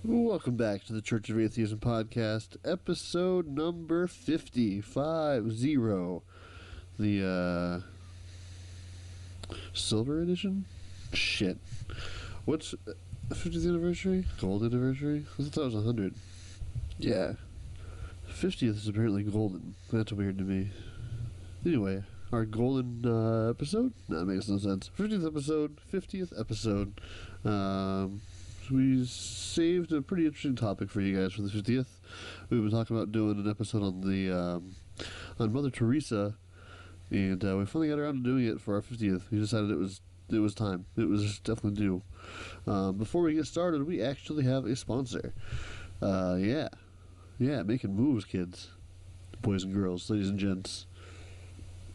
Welcome back to the Church of Atheism podcast, episode number 50, 50. The, silver edition? Shit. What's 50th anniversary? Gold anniversary? I thought that was 100. Yeah. 50th is apparently golden. That's weird to me. Anyway, our golden episode? No, that makes no sense. 50th episode, 50th episode. We saved a pretty interesting topic for you guys for the 50th. We've been talking about doing an episode on the on Mother Teresa, and we finally got around to doing it for our 50th. We decided it was time. It was definitely due. Before we get started, we actually have a sponsor. Yeah, making moves, kids, boys and girls, ladies and gents.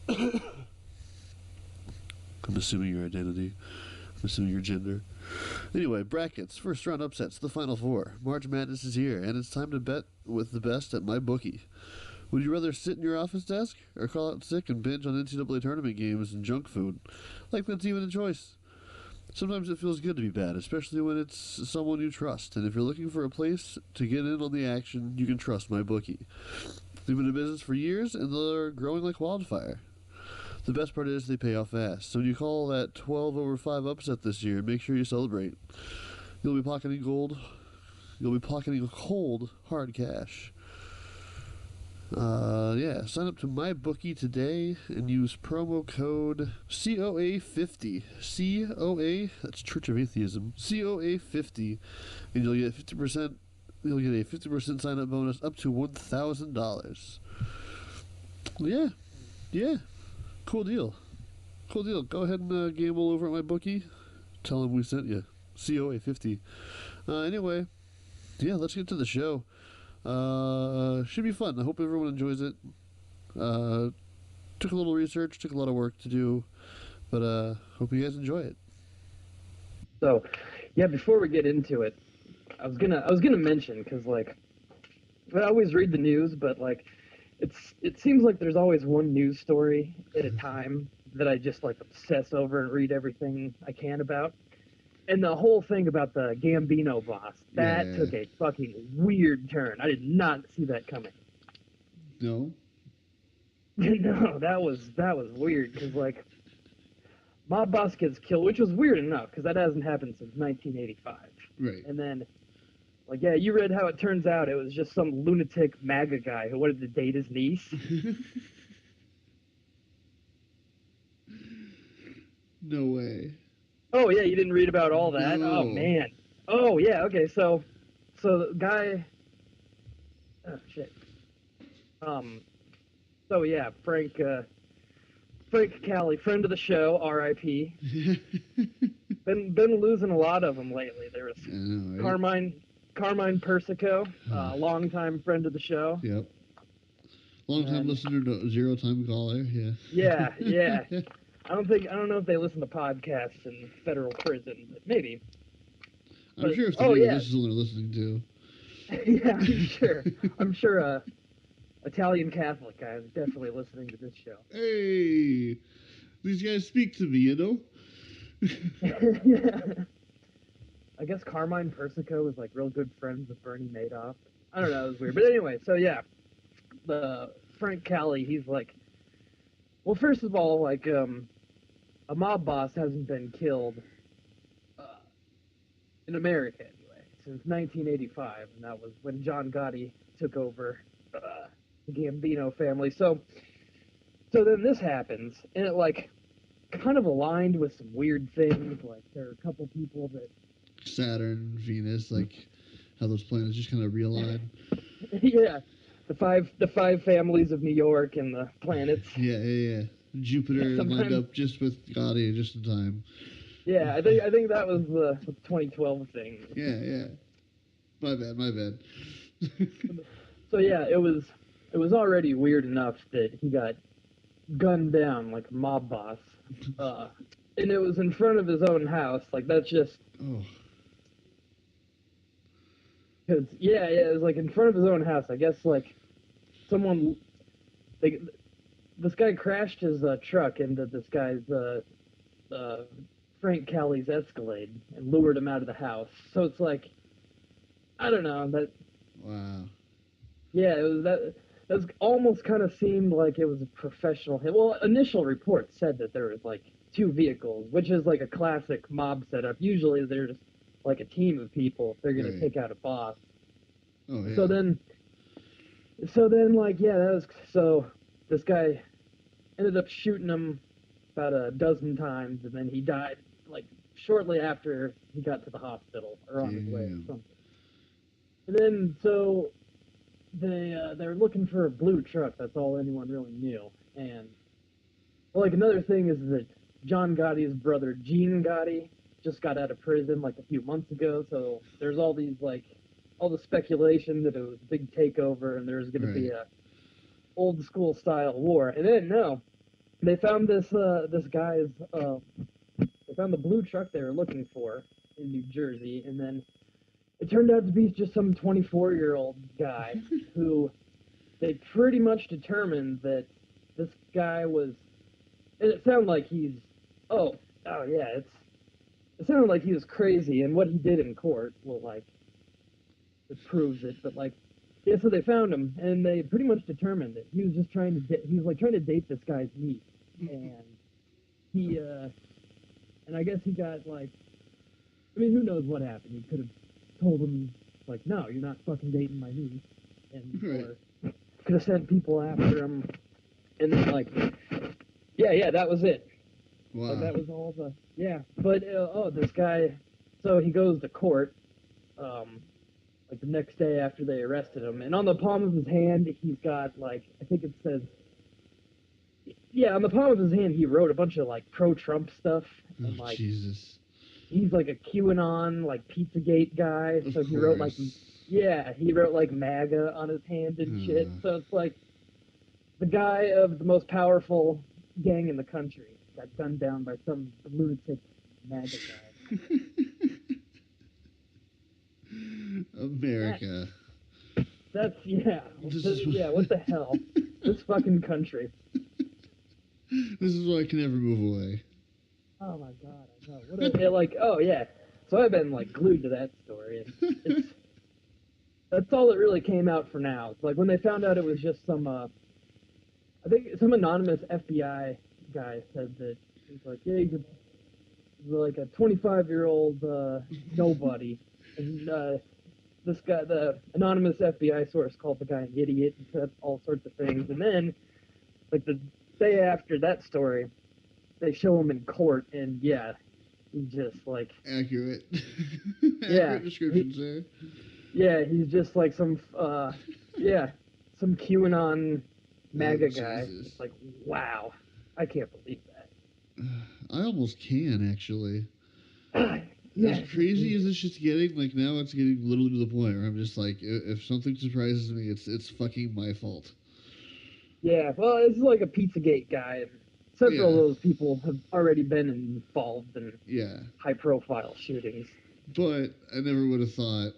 I'm assuming your identity. I'm assuming your gender. Anyway, brackets, first round upsets, the final four. March Madness is here, and it's time to bet with the best at MyBookie. Would you rather sit in your office desk or call out sick and binge on NCAA tournament games and junk food? Like, that's even a choice. Sometimes it feels good to be bad, especially when it's someone you trust. And if you're looking for a place to get in on the action, you can trust MyBookie. They've been in business for years, and they're growing like wildfire. The best part is they pay off fast. So when you call that 12/5 upset this year, make sure you celebrate. You'll be pocketing gold. You'll be pocketing cold, hard cash. Sign up to MyBookie today and use promo code COA50. COA, that's Church of Atheism. COA50, and you'll get 50%. You'll get a 50% sign-up bonus up to $1,000. Yeah. Cool deal. Go ahead and gamble over at MyBookie. Tell them we sent you. COA50. Anyway, let's get to the show. Should be fun. I hope everyone enjoys it. Took a little research, took a lot of work to do, but hope you guys enjoy it. So, before we get into it, I was gonna mention, because I always read the news, but it seems like there's always one news story at a time that I just obsess over and read everything I can about. And the whole thing about the Gambino boss, that took a fucking weird turn. I did not see that coming. No? No, that was weird, because mob boss gets killed, which was weird enough, because that hasn't happened since 1985. Right. And then you read how it turns out it was just some lunatic MAGA guy who wanted to date his niece. No way. Oh, yeah, you didn't read about all that? No. Oh, man. Oh, yeah, okay, so the guy... Oh, shit. Frank Cali, friend of the show, R.I.P. been losing a lot of them lately. There was Carmine Persico, longtime friend of the show. Yep. Long-time listener to zero-time caller, Yeah. I don't know if they listen to podcasts in federal prison, but maybe. I'm sure if they do, this is what they're listening to. Yeah, I'm sure Italian Catholic guy is definitely listening to this show. Hey, these guys speak to me, you know? Yeah. I guess Carmine Persico was real good friends with Bernie Madoff. I don't know, it was weird. But anyway, so the Frank Cali, he's well, first of all, a mob boss hasn't been killed in America anyway since 1985, and that was when John Gotti took over the Gambino family. So then this happens, and it kind of aligned with some weird things. There are a couple people that Saturn, Venus, how those planets just kind of realign. Yeah, the five families of New York and the planets. Yeah. Jupiter lined up just with Gotti just in time. Yeah, I think that was the 2012 thing. Yeah. My bad. So it was already weird enough that he got gunned down like a mob boss, and it was in front of his own house. That's just. Oh. Cause it was in front of his own house. I guess someone, this guy crashed his truck into this guy's Frank Cali's Escalade and lured him out of the house. So it's I don't know that. Wow. Yeah, it was that. That was almost kind of seemed like it was a professional hit. Well, initial reports said that there was like two vehicles, which is like a classic mob setup. Usually, they're just like a team of people if they're gonna Right. take out a boss. Oh yeah. So then, like, yeah, that was so. This guy ended up shooting him about a dozen times, and then he died like shortly after he got to the hospital or on his way or Damn. something. And then so they're looking for a blue truck. That's all anyone really knew. And well, like another thing is that John Gotti's brother Gene Gotti just got out of prison like a few months ago. So there's all these like all the speculation that it was a big takeover and there was going to be Right. a old school style war. And then no, they found this guy's they found the blue truck they were looking for in New Jersey, and then it turned out to be just some 24-year-old guy who they pretty much determined that this guy was. And it sounded like he's. Oh yeah, it sounded like he was crazy, and what he did in court, well, like, it proves it. But like, yeah, so they found him, and they pretty much determined that he was just trying to. He was like trying to date this guy's niece, and he. And I guess he got like. I mean, who knows what happened? He could have told him like, no, you're not fucking dating my niece, and Right. or could have sent people after him, and then like, yeah, that was it. Wow. Like that was all the But this guy, so he goes to court, like the next day after they arrested him, and on the palm of his hand he's got like I think it says. Yeah, on the palm of his hand, he wrote a bunch of like pro-Trump stuff, and Oh, like Jesus. he's like a QAnon like Pizzagate guy, Of so he wrote like course. he wrote like MAGA on his hand and shit. Hmm. So it's like the guy of the most powerful gang in the country got gunned down by some lunatic MAGA guy. America. That's What what the hell? This fucking country. This is why I can never move away. Oh my god, I know. What a like oh yeah. So I've been like glued to that story, and it's that's all that really came out for now. It's like when they found out it was just some I think some anonymous FBI guy said that he's like, yeah, he's like a 25-year-old nobody, and this guy, the anonymous FBI source, called the guy an idiot and said all sorts of things, and then like the day after that story, they show him in court, and yeah, he's just like Accurate. Yeah. Accurate descriptions there. yeah, he's just like some some QAnon MAGA guy. Jesus. It's like wow, I can't believe that. I almost can, actually. Yeah, As crazy as this shit's getting, like now it's getting literally to the point where I'm just like, if something surprises me, it's fucking my fault. yeah. Well, it's like a Pizzagate guy. And several of Yeah. those people have already been involved in Yeah. high-profile shootings. But I never would have thought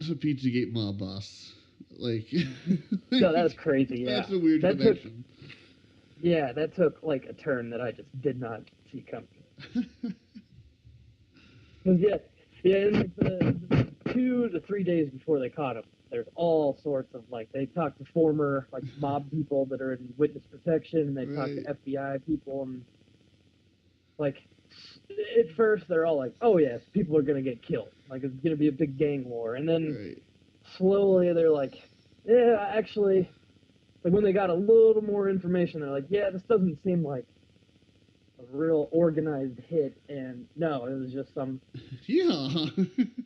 a Pizzagate mob boss. Like, No, that's crazy. Yeah, that's a weird that connection. that took like a turn that I just did not see coming. 'Cause, and like the 2 to 3 days before they caught him, there's all sorts of like they talked to former like mob people that are in witness protection, and they talked Right. to FBI people, and like at first they're all like, oh yes, people are gonna get killed, like it's gonna be a big gang war, and then Right. slowly they're like, yeah, actually, like when they got a little more information, they're like, yeah, this doesn't seem like a real organized hit, and no, it was just some Yeah.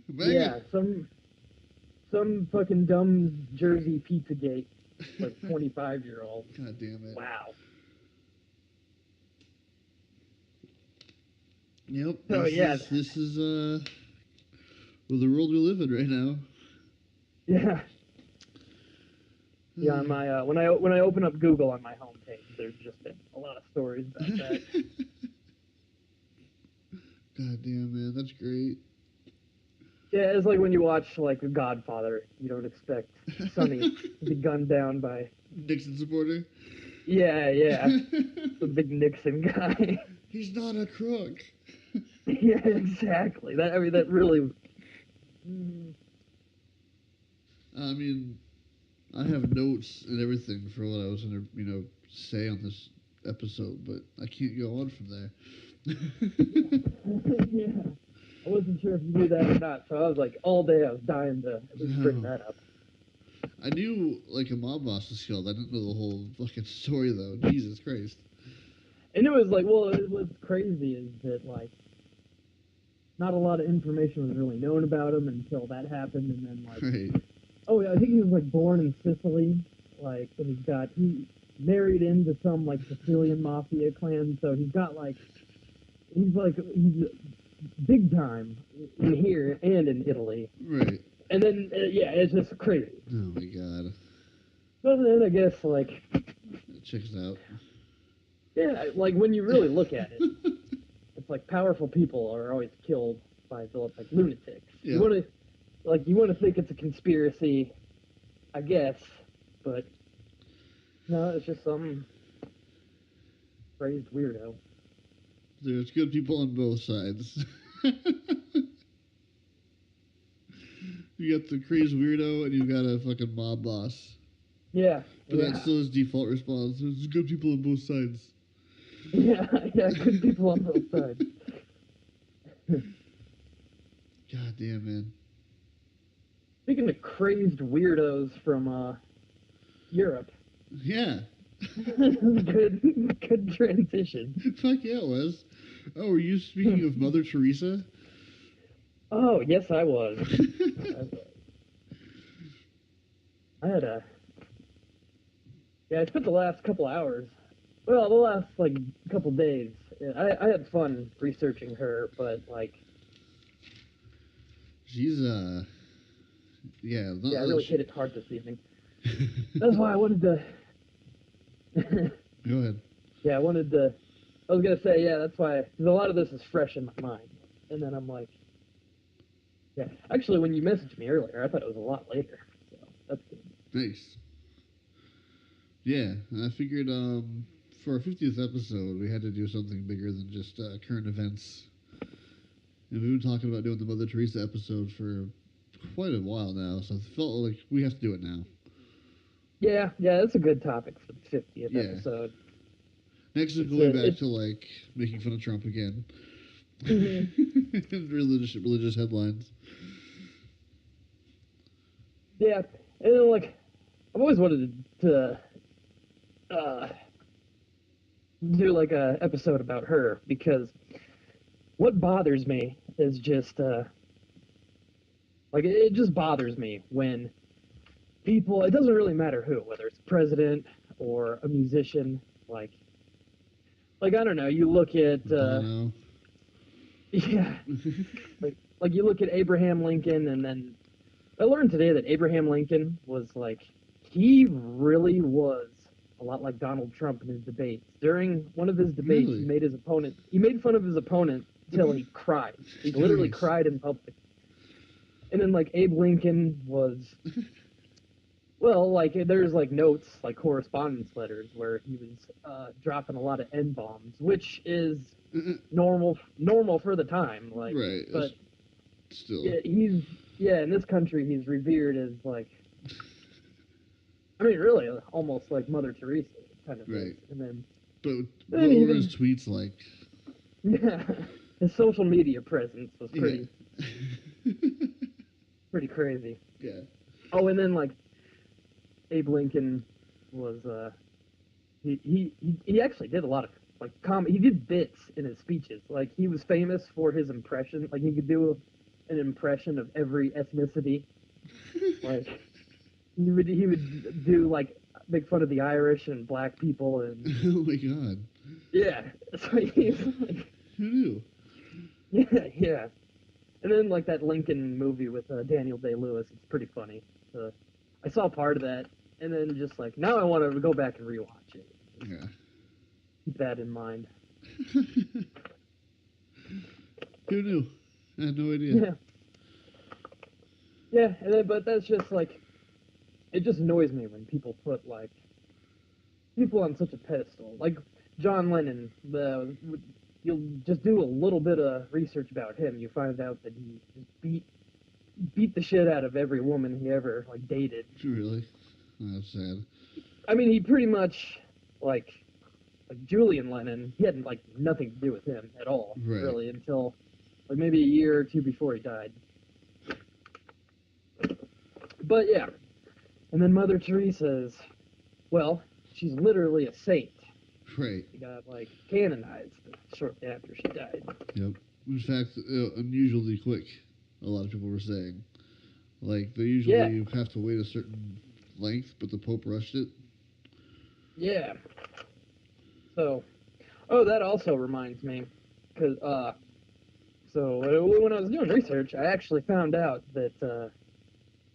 yeah, some fucking dumb Jersey Pizzagate, like 25-year-old. God damn it. Wow. Yep. So, This is well, the world we live in right now. Yeah. Yeah, on my when I open up Google on my homepage, there's just been a lot of stories about that. God damn, man, that's great. Yeah, it's like when you watch like The Godfather, you don't expect Sonny to be gunned down by Nixon supporter. yeah, the big Nixon guy. He's not a crook. Yeah, exactly. That really. I mean, I have notes and everything for what I was going to, say on this episode, but I can't go on from there. Yeah. I wasn't sure if you knew that or not, so I was like, all day I was dying to at least bring No. that up. I knew, like, a mob boss was killed. I didn't know the whole fucking story, though. Jesus Christ. And it was like, well, what's crazy is that, like, not a lot of information was really known about him until that happened, and then, like, Right. oh, yeah, I think he was, like, born in Sicily, like, and he married into some, like, Sicilian mafia clan, so he's big time in here and in Italy. Right. And then, yeah, it's just crazy. Oh, my God. But then I guess, like, That checks out. yeah, like, when you really look at it, it's like powerful people are always killed by like lunatics. Yeah. You want to think it's a conspiracy, I guess, but no, it's just some crazed weirdo. There's good people on both sides. You got the crazy weirdo, and you got a fucking mob boss. Yeah. But yeah. that's still his default response. There's good people on both sides. Yeah, good people on both sides. God damn, man. Speaking of crazed weirdos from Europe, Yeah. good transition. Fuck yeah, it was. Oh, were you speaking of Mother Teresa? Oh, yes, I was. I spent the last couple hours, the last, like, couple days. I had fun researching her, but, like... She's, yeah. I really hit it hard this evening. That's why I wanted to... Go ahead. Yeah, I was gonna say, yeah, that's why, because a lot of this is fresh in my mind. And then I'm like... Yeah, actually, when you messaged me earlier, I thought it was a lot later, so that's good. Nice. Yeah, and I figured for our 50th episode, we had to do something bigger than just current events. And we've been talking about doing the Mother Teresa episode for quite a while now, so I felt like we have to do it now. Yeah, that's a good topic for the 50th episode. Next is going back to, like, making fun of Trump again. Mm-hmm. religious headlines. Yeah, and then, like, I've always wanted to do, like, a episode about her, because what bothers me is just, like, it just bothers me when people, it doesn't really matter who, whether it's a president or a musician, like, I don't know, you look at, yeah, like you look at Abraham Lincoln, and then I learned today that Abraham Lincoln was, like, he really was a lot like Donald Trump in his debates. During one of his debates, Really? he made fun of his opponent till he cried. He literally cried in public. And then, like, Abe Lincoln was, well, like, there's, like, notes, like, correspondence letters where he was dropping a lot of N-bombs, which is normal for the time, like, right, but still. Yeah, in this country, he's revered as, like, I mean, really, almost like Mother Teresa, kind of. Right. And then... But what were his tweets like? Yeah, his social media presence was pretty... Yeah. pretty crazy. Yeah. Oh, and then, like, Abe Lincoln was, he actually did a lot of, like, he did bits in his speeches. Like, he was famous for his impression. Like, he could do an impression of every ethnicity. Like, he would do, like, make fun of the Irish and black people and... Oh my god. Yeah. So he's like... Who knew? Yeah. And then, like, that Lincoln movie with Daniel Day-Lewis, it's pretty funny. I saw part of that, and then just, like, now I want to go back and rewatch it. Yeah. Keep that in mind. Who knew? I had no idea. Yeah, and then, but that's just, like, it just annoys me when people put, like, people on such a pedestal. Like, John Lennon, you'll just do a little bit of research about him. You find out that he just beat beat the shit out of every woman he ever like dated. Really? Oh, that's sad. I mean, he pretty much like Julian Lennon. He had like nothing to do with him at all, Right. really, until like maybe a year or two before he died. But yeah, and then Mother Teresa is, well, she's literally a saint. Right. She got like canonized shortly after she died. Yep. In fact, unusually quick. A lot of people were saying, like they usually have to wait a certain length, but the Pope rushed it. Yeah. So, oh, that also reminds me, because so when I was doing research, I actually found out that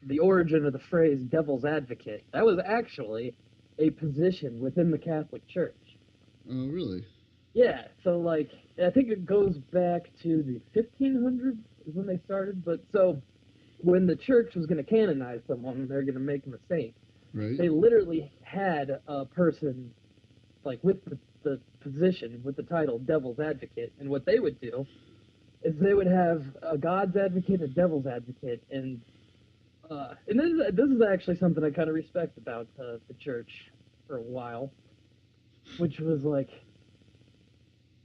the origin of the phrase "devil's advocate" that was actually a position within the Catholic Church. Oh, really? Yeah. So like, I think it goes back to the 1500s is when they started. But so when the church was going to canonize someone, they're going to make him a saint. Right. They literally had a person like with the position with the title devil's advocate, and what they would do is they would have a God's advocate and a devil's advocate, and this is actually something I kind of respect about the church for a while, which was like,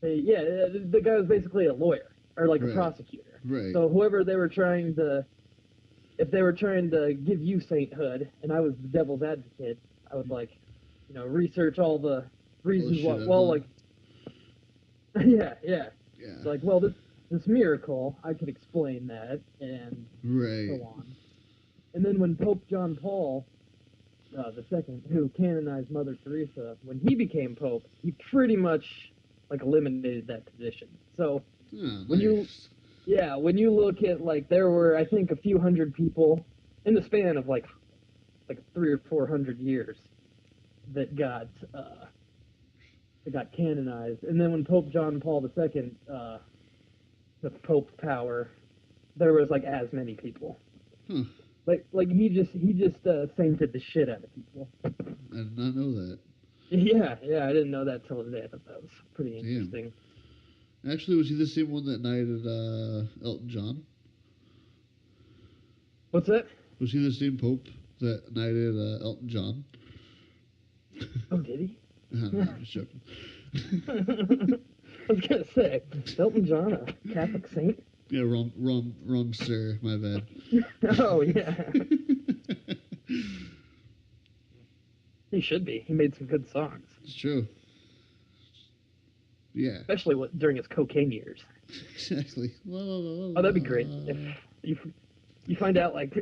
the guy was basically a lawyer or like a prosecutor. Right. So whoever they were trying to, if they were trying to give you sainthood, and I was the devil's advocate, I would like, research all the reasons why. Well, like, yeah. So like, well, this miracle, I could explain that, and so on. And then when Pope John Paul II, who canonized Mother Teresa, when he became Pope, he pretty much like eliminated that position. So when you look at like there were I think a few hundred people in the span of like 300 or 400 years that got canonized, and then when Pope John Paul II took Pope power, there was like as many people. Like he just sainted the shit out of people. I did not know that. Yeah, I didn't know that till today. I thought that was pretty interesting. Actually, was he the same one that knighted Elton John? What's that? Was he the same Pope that knighted Elton John? Oh, did he? I'm just joking. I was gonna say, Elton John, a Catholic saint? Yeah, wrong, sir. My bad. Oh, yeah. He should be. He made some good songs. It's true. Yeah. Especially during his cocaine years. Exactly. Oh, that'd be great. If you find out like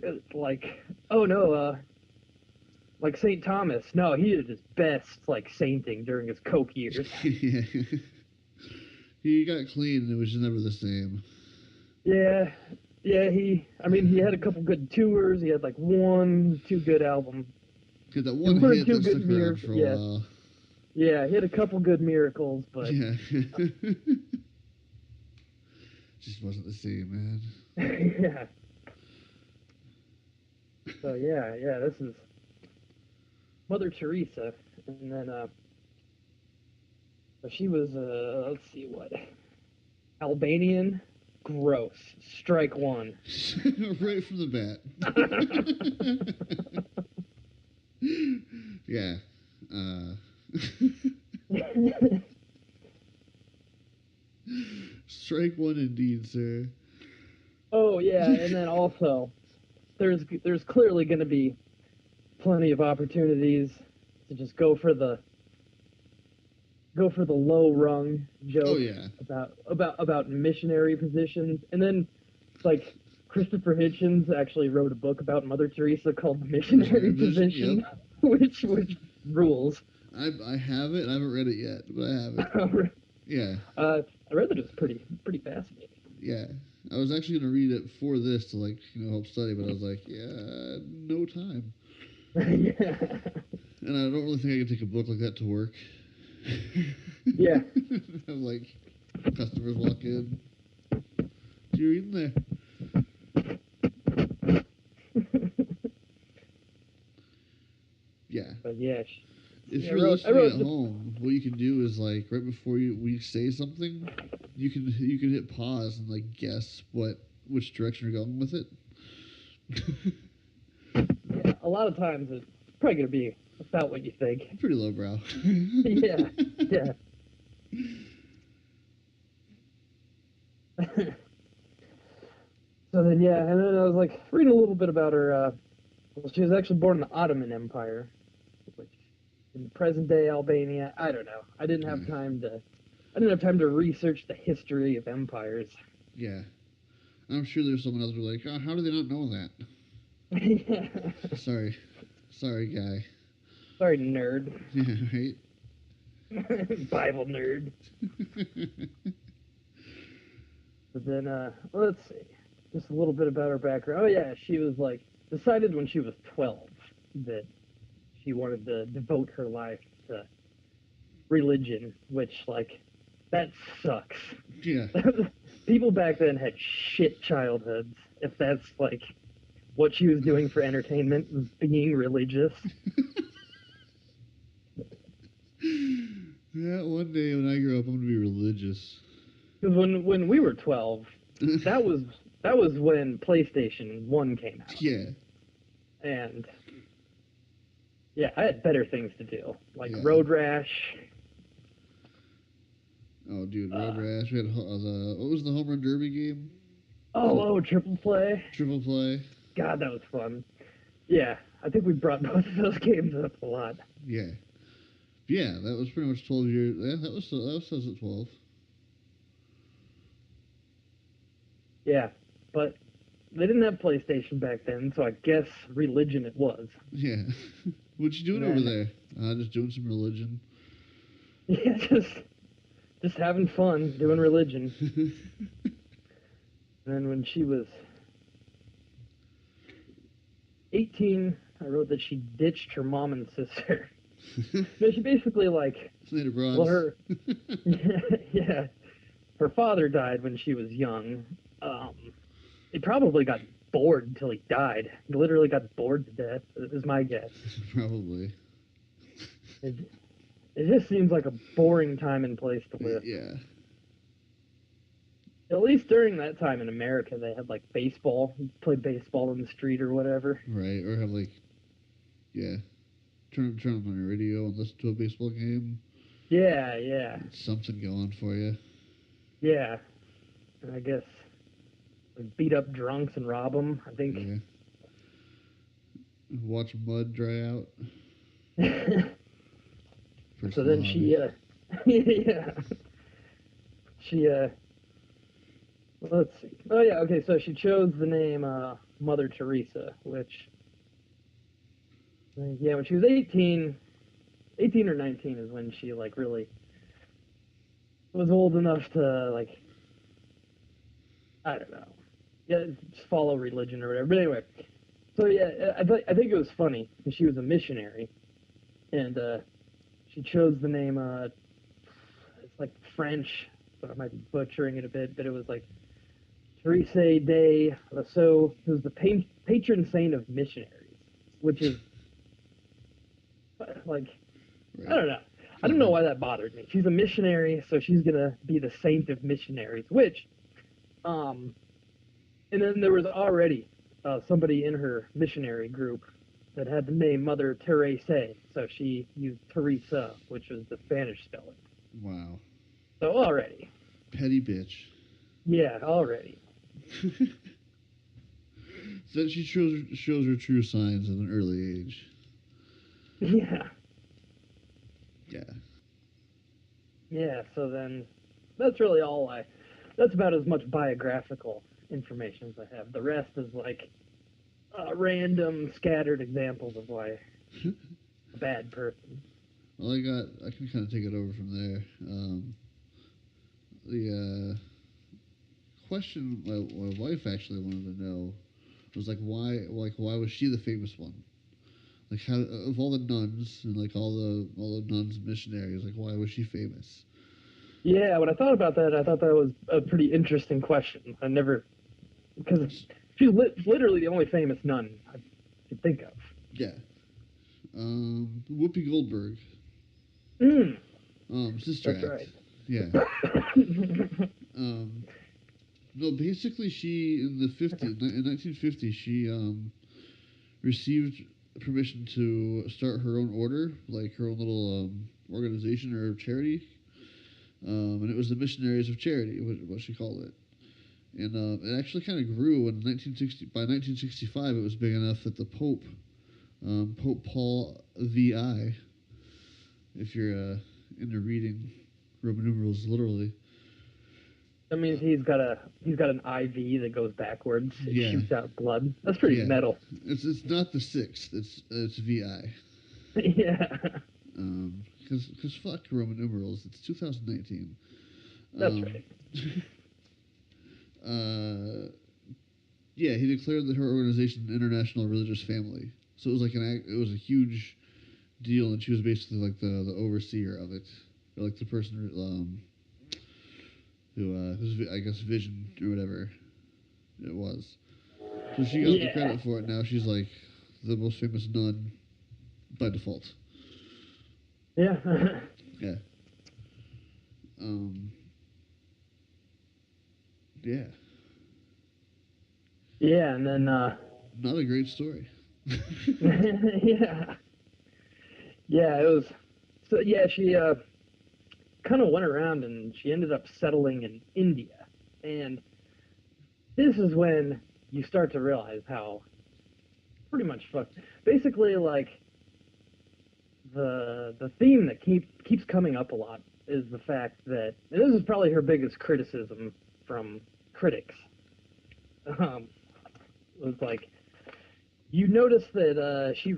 oh no, like St. Thomas, no, he did his best like sainting during his coke years. Yeah. He got clean and it was never the same. Yeah, he had a couple good tours. He had like 1-2 good albums. Because that one hit that stuck around for a while. Yeah, he had a couple good miracles, but... Yeah. Just wasn't the same, man. Yeah. So, yeah, this is Mother Teresa. And then, she was, let's see what... Albanian? Gross. Strike one. Right from the bat. Yeah. Strike one indeed, sir. Oh yeah, and then also there's clearly going to be plenty of opportunities to just go for the low rung joke. Oh yeah. About missionary positions, and then like Christopher Hitchens actually wrote a book about Mother Teresa called The Missionary Position, yep. which rules. I have it. I haven't read it yet, but I have it. Yeah. I read that it was pretty fascinating. Yeah. I was actually going to read it for this to help study, but I was like, yeah, no time. Yeah. And I don't really think I can take a book like that to work. Yeah. I'm like, customers walk in. You're in there. Yeah. But yeah. If you're listening at home, what you can do is right before we say something, you can hit pause and guess which direction you're going with it. Yeah, a lot of times it's probably gonna be about what you think. Pretty lowbrow. Yeah, yeah. So then, yeah, and then I was like reading a little bit about her. Well, she was actually born in the Ottoman Empire, which in present day Albania. I don't know. I didn't have time to. I didn't have time to research the history of empires. Yeah. I'm sure there's someone else who's like, oh, how do they not know that? Yeah. Sorry. Sorry, guy. Sorry, nerd. Yeah, right? Bible nerd. But then, let's see. Just a little bit about her background. Oh, yeah, she was like, decided when she was 12 that she wanted to devote her life to religion, which, like, that sucks. Yeah. People back then had shit childhoods, if that's, like, what she was doing for entertainment, was being religious. Yeah, one day when I grow up, I'm gonna be religious. Because when we were 12, that was when PlayStation 1 came out. Yeah. And yeah, I had better things to do, like Yeah. Road Rash. Oh, dude, Road Rash. We had what was the Home Run Derby game? Oh, Triple Play. Triple Play. God, that was fun. Yeah, I think we brought both of those games up a lot. Yeah. Yeah, that was pretty much 12 years. Yeah, that was us at 12. Yeah, but they didn't have PlayStation back then, so I guess religion it was. Yeah. What you doing over there? Just doing some religion. Yeah, just having fun doing religion. And then when she was 18, I wrote that she ditched her mom and sister. No, she basically like, Later, bros. well, her yeah, her father died when she was young. He probably got bored until he died. He literally got bored to death, is my guess. Probably. It just seems like a boring time and place to live. Yeah. At least during that time in America, they had like baseball. You play baseball in the street or whatever. Right, or have like, yeah, turn on your radio and listen to a baseball game. Yeah, yeah. Something going for you. Yeah. And I guess like, beat up drunks and rob them, I think. Yeah. Watch mud dry out. So then she, yeah. She, let's see. Oh, yeah, okay, so she chose the name Mother Teresa, which, yeah, when she was 18 or 19 is when she, like, really was old enough to, like, I don't know. Yeah, just follow religion or whatever. But anyway, so yeah, I think it was funny because she was a missionary, and she chose the name. It's like French, so I might be butchering it a bit, but it was like Teresa de Lisieux, who's the patron saint of missionaries, which is like Right. I don't know. I don't know why that bothered me. She's a missionary, so she's gonna be the saint of missionaries, which. And then there was already somebody in her missionary group that had the name Mother Teresa, so she used Teresa, which was the Spanish spelling. Wow. So already. Petty bitch. Yeah, already. So she shows her true signs at an early age. Yeah. Yeah. Yeah, so then that's really all that's about as much biographical information as I have. The rest is like random, scattered examples of why a bad person. Well, I can kind of take it over from there. The question my wife actually wanted to know was like why was she the famous one? Like how of all the nuns and like all the nuns and missionaries, like why was she famous? Yeah, when I thought about that, I thought that was a pretty interesting question. I never, because she's literally the only famous nun I could think of. Yeah. Whoopi Goldberg. Sister That's Act. right. Yeah. No, basically, she in the 50s, in 1950, she received permission to start her own order, like her own little organization or charity, and it was the Missionaries of Charity, what she called it. And it actually kind of grew in 1960. By 1965, it was big enough that the Pope, Pope Paul VI, if you're into reading Roman numerals literally. That means he's got an IV that goes backwards. It Yeah. shoots out blood. That's pretty metal. It's not the sixth. It's VI. Yeah. Because fuck Roman numerals. It's 2019. That's right. Yeah, he declared that her organization an international religious family. So it was like it was a huge deal, and she was basically like the overseer of it, or like the person whose I guess vision or whatever it was. So she got the credit for it. Now she's like the most famous nun by default. Yeah. Yeah. Yeah. Yeah, and then Not a great story. yeah. Yeah, it was. So yeah, she kind of went around and she ended up settling in India, and this is when you start to realize how pretty much fucked. Basically, like the theme that keeps coming up a lot is the fact that, and this is probably her biggest criticism from critics. It was like, you notice that she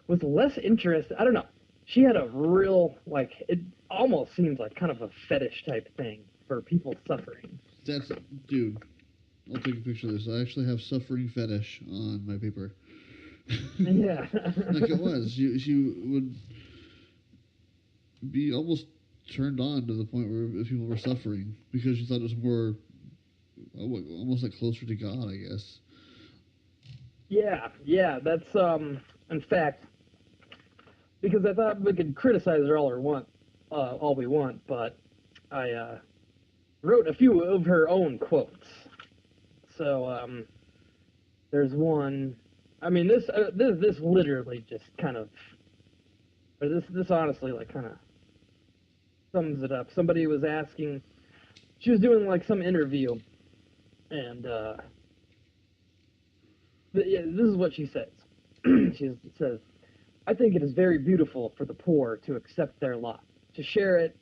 was less interested. I don't know. She had a real, like, it almost seems like kind of a fetish type thing for people suffering. That's, dude, I'll take a picture of this. I actually have suffering fetish on my paper. Yeah. Like it was. She would be almost turned on to the point where people were suffering because she thought it was more, almost like closer to God, I guess. Yeah, that's, in fact, because I thought we could criticize her all we want, but I wrote a few of her own quotes. So there's one. I mean, this literally just kind of, or this honestly like kind of sums it up. Somebody was asking, she was doing like some interview, and this is what she says. She says, "I think it is very beautiful for the poor to accept their lot, to share it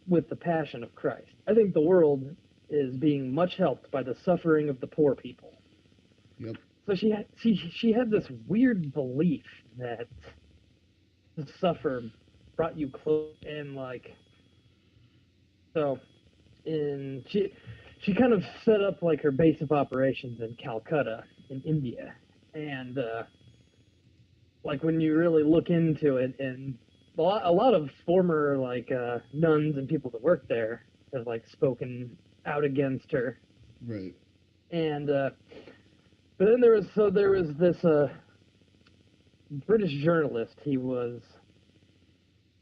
with the passion of Christ. I think the world is being much helped by the suffering of the poor people." Yep. So she had this weird belief that to suffer brought you close, and like, so she kind of set up like her base of operations in Calcutta in India, and like when you really look into it, and a lot of former like nuns and people that work there have like spoken out against her. Right. And but then there was this British journalist. He was,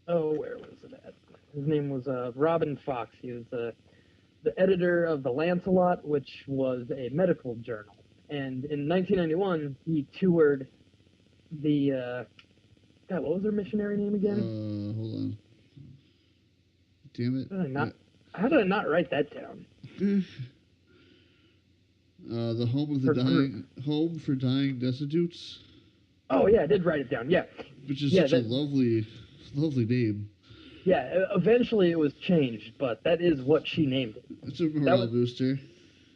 where was it at? His name was Robin Fox. He was the editor of the Lancelot, which was a medical journal. And in 1991, he toured the God, what was her missionary name again? Hold on. Damn it. How did I not write that down? The home for dying destitutes. Oh yeah, I did write it down. Yeah, which is such a lovely name. Yeah, eventually it was changed, but that is what she named it. It's a morale booster.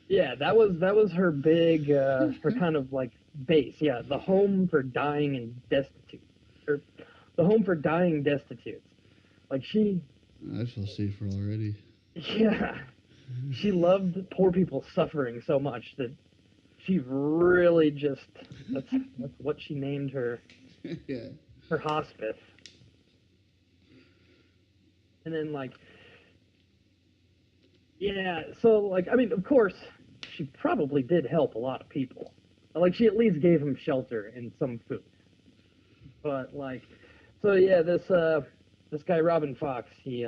Yeah, that was her big, her kind of like base. Yeah, the home for dying and destitute, or the home for dying destitutes. Like she. I feel safer already. Yeah. She loved poor people suffering so much that she really just, that's what she named her, yeah. Her hospice. And then like, yeah, so like, I mean, of course, she probably did help a lot of people. Like she at least gave them shelter and some food. But like, so yeah, this guy Robin Fox, he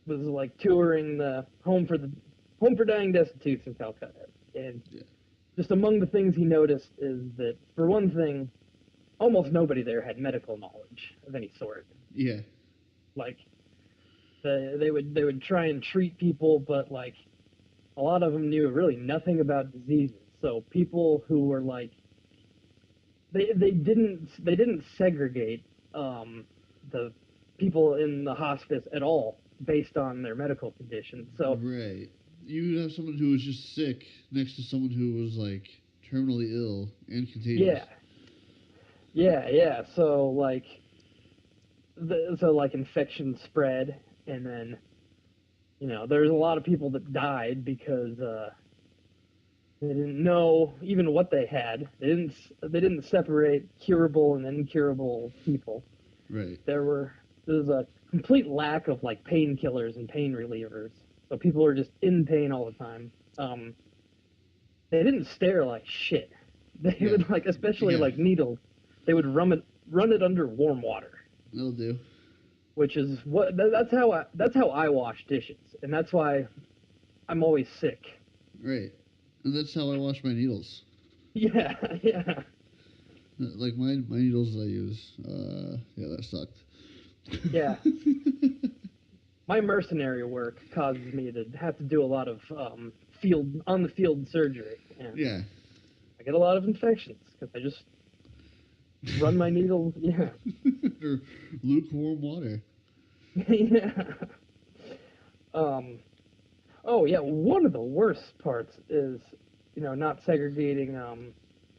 was like touring the home for dying destitutes in Calcutta, and Yeah. just among the things he noticed is that, for one thing, almost nobody there had medical knowledge of any sort. Yeah. Like they would try and treat people, but like a lot of them knew really nothing about diseases. So people who were like they didn't segregate the people in the hospice at all based on their medical condition. So Right. You would have someone who was just sick next to someone who was like terminally ill and contagious. yeah, yeah. So like infection spread, and then there's a lot of people that died because they didn't know even what they had. They didn't separate curable and incurable people. Right. There's a complete lack of like painkillers and pain relievers. So people are just in pain all the time. They didn't sterilize shit. They Yeah. would like, especially Yeah. like needles, they would run it under warm water, That'll do. which is that's how I wash dishes, and that's why I'm always sick. Right. And that's how I wash my needles. Yeah, yeah. Like my needles that I use. Yeah, that sucked. Yeah. My mercenary work causes me to have to do a lot of on the field surgery, and Yeah. I get a lot of infections because I just run my needles. Yeah, Or lukewarm water. yeah. Oh yeah. One of the worst parts is not segregating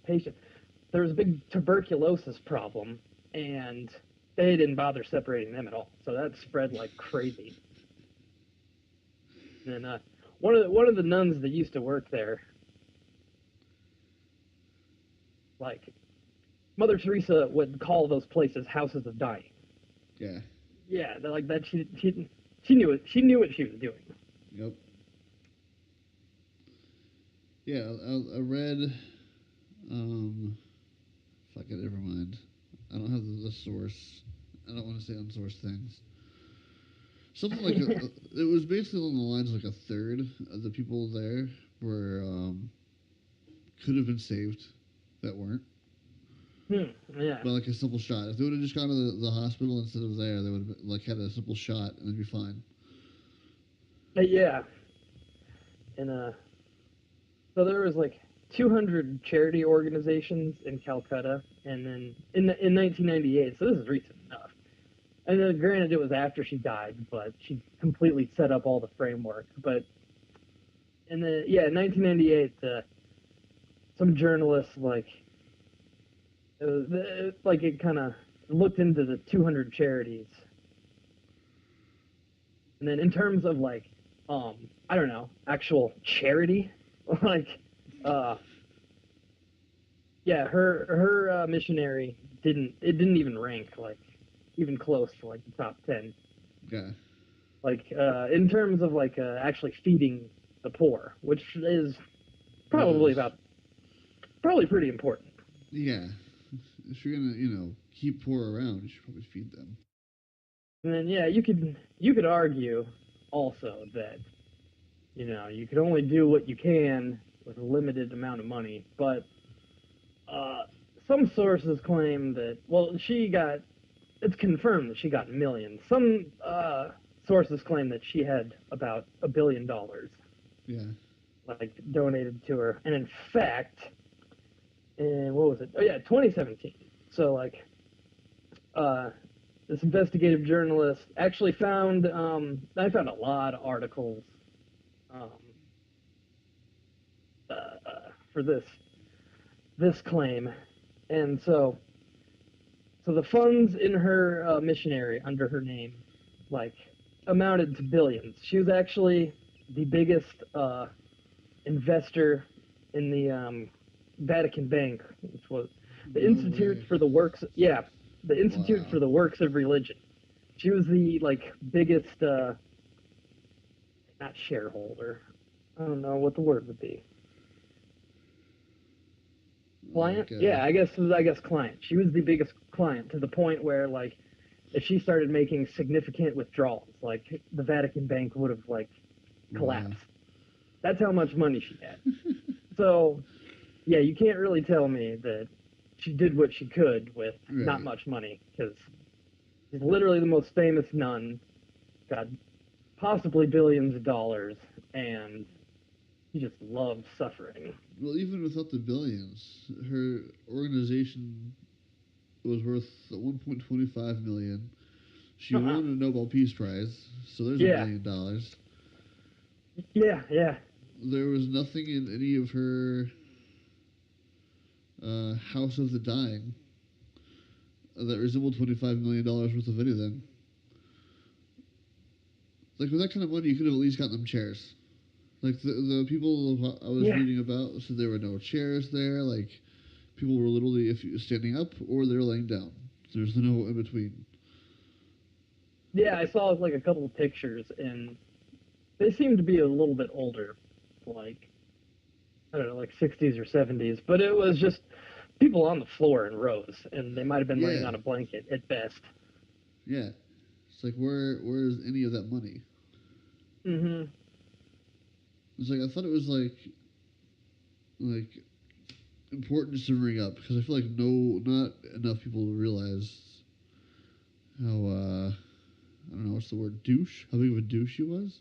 patients. There was a big tuberculosis problem, and they didn't bother separating them at all. So that spread like crazy. And one of the nuns that used to work there, like Mother Teresa would call those places houses of dying. Yeah. Yeah, like that. She knew it. She knew what she was doing. Yep. Yeah, I read. Fuck it, never mind. I don't have the source. I don't want to say unsourced things. Something like it was basically along the lines of like a third of the people there were could have been saved that weren't Yeah. by like a simple shot. If they would have just gone to the hospital instead of there, they would have like had a simple shot and they'd be fine. Yeah. And so there was like 200 charity organizations in Calcutta, and then in 1998. So this is recent enough. And then, granted, it was after she died, but she completely set up all the framework. But in 1998, some journalists it kind of looked into the 200 charities, and then in terms of I don't know, actual charity, like her missionary didn't even rank like even close to like the top 10. Yeah. Like in terms of actually feeding the poor, which is probably pretty important. Yeah. If you're gonna, keep poor around, you should probably feed them. And then you could argue also that you can only do what you can with a limited amount of money, but some sources claim that it's confirmed that she got millions. Some sources claim that she had about $1 billion Yeah. like donated to her, and in fact, in what was it? Oh yeah, 2017. So this investigative journalist actually found I found a lot of articles for this claim, and so the funds in her missionary under her name amounted to billions. She was actually the biggest investor in the Vatican Bank, which was the Institute for the Works. Yeah, the Institute for the Works of Religion. She was the biggest, not shareholder. I don't know what the word would be. Client? Yeah, I guess client. She was the biggest client, to the point where if she started making significant withdrawals, like the Vatican Bank would have like collapsed. Wow. That's how much money she had. So, yeah, you can't really tell me that she did what she could with not Right. much money, because she's literally the most famous nun, got possibly billions of dollars, and she just loves suffering. Well, even without the billions, her organization was worth 1.25 million. She Uh-uh. won a Nobel Peace Prize, so there's Yeah, $1 million. yeah. There was nothing in any of her House of the Dying that resembled $25 million worth of anything. Like with that kind of money, you could have at least gotten them chairs. Like the people I was Yeah, reading about said there were no chairs there. Like people were literally if you standing up or they're laying down. There's no in between. yeah. I saw like a couple of pictures, and they seemed to be a little bit older, like I don't know, like 60s or 70s. But it was just people on the floor in rows, and they might have been laying Yeah, on a blanket at best. yeah. It's like where's any of that money? Hmm. It's like I thought it was like important just to bring up because I feel like not enough people realize how I don't know what's the word douche how big of a douche she was.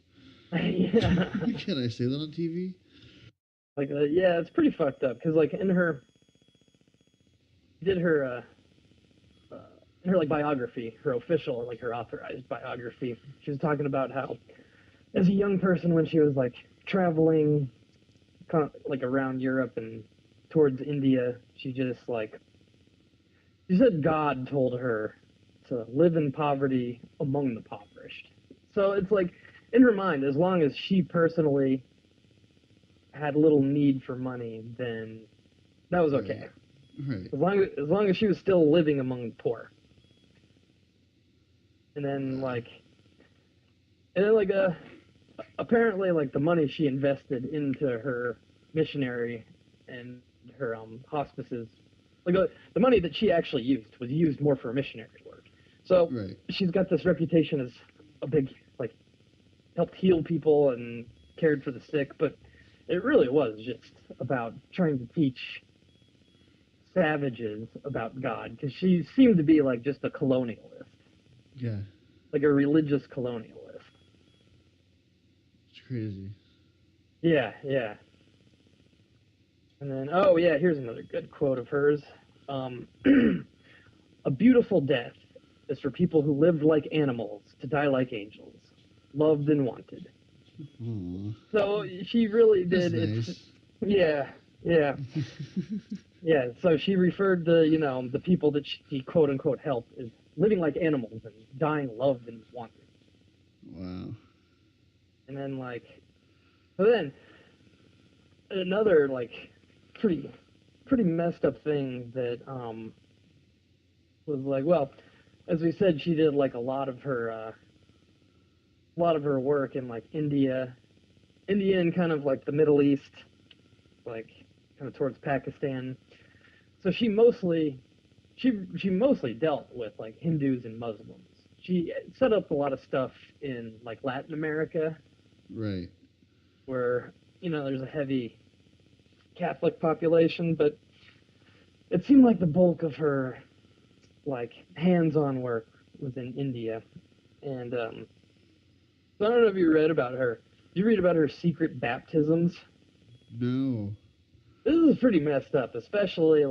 Yeah, Can I say that on TV? like yeah, it's pretty fucked up because like in her did her uh, in her like biography, her official like her authorized biography, she was talking about how as a young person when she was like traveling kind of like around Europe and towards India, she just like she said God told her to live in poverty among the impoverished. So it's like in her mind, as long as she personally had little need for money, then that was Right, okay. right. As long as she was still living among the poor. And then Wow. like apparently like the money she invested into her missionary and her hospices, like the money that she actually used was used more for missionary work. So Right. she's got this reputation as a big like helped heal people and cared for the sick, but it really was just about trying to teach savages about God because she seemed to be like just a colonialist, Yeah, like a religious colonialist. it's crazy. Yeah, yeah. And then, oh yeah, here's another good quote of hers. Um, a beautiful death is for people who lived like animals to die like angels, loved and wanted. Aw, So she really that's did. nice. Yeah, yeah, yeah. So she referred to the people that she quote unquote helped as living like animals and dying loved and wanted. Wow. And then so then another pretty pretty messed up thing that was like, well, as we said, she did like a lot of her work in like India and kind of like the Middle East, like kind of towards Pakistan. So she mostly dealt with like Hindus and Muslims. She set up a lot of stuff in like Latin America Right. where there's a heavy Catholic population, but it seemed like the bulk of her like hands-on work was in India. And so I don't know if you read about her. Did you read about her secret baptisms? No. This is pretty messed up, especially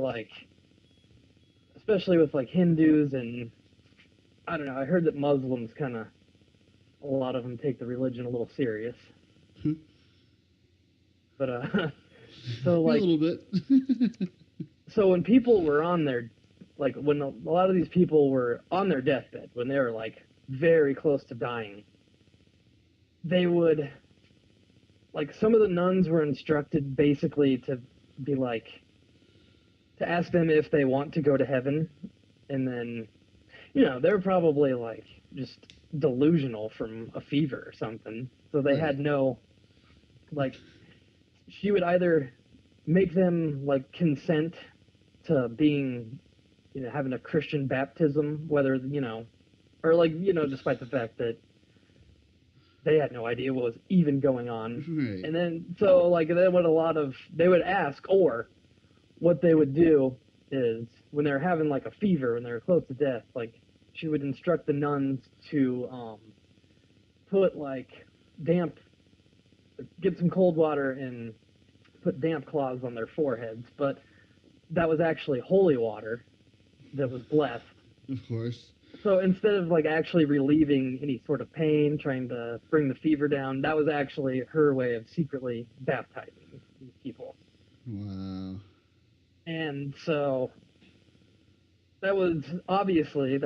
with like Hindus and I don't know. I heard that Muslims kind of a lot of them take the religion a little serious. A But so little bit. so when people were on their like when a lot of these people were on their deathbed when they were like very close to dying, they would like some of the nuns were instructed basically to be like to ask them if they want to go to heaven, and then they're probably like just delusional from a fever or something, so they Right. had no like she would either make them like consent to being having a Christian baptism, whether or like, despite the fact that they had no idea what was even going on. Right. And then, so, like, then they would ask, or what they would do is, when they're having, like, a fever, when they're close to death, like, she would instruct the nuns to, put, like, get some cold water and put damp cloths on their foreheads, but that was actually holy water that was blessed. Of course. So instead of like actually relieving any sort of pain, trying to bring the fever down, that was actually her way of secretly baptizing these people. Wow. And so that would obviously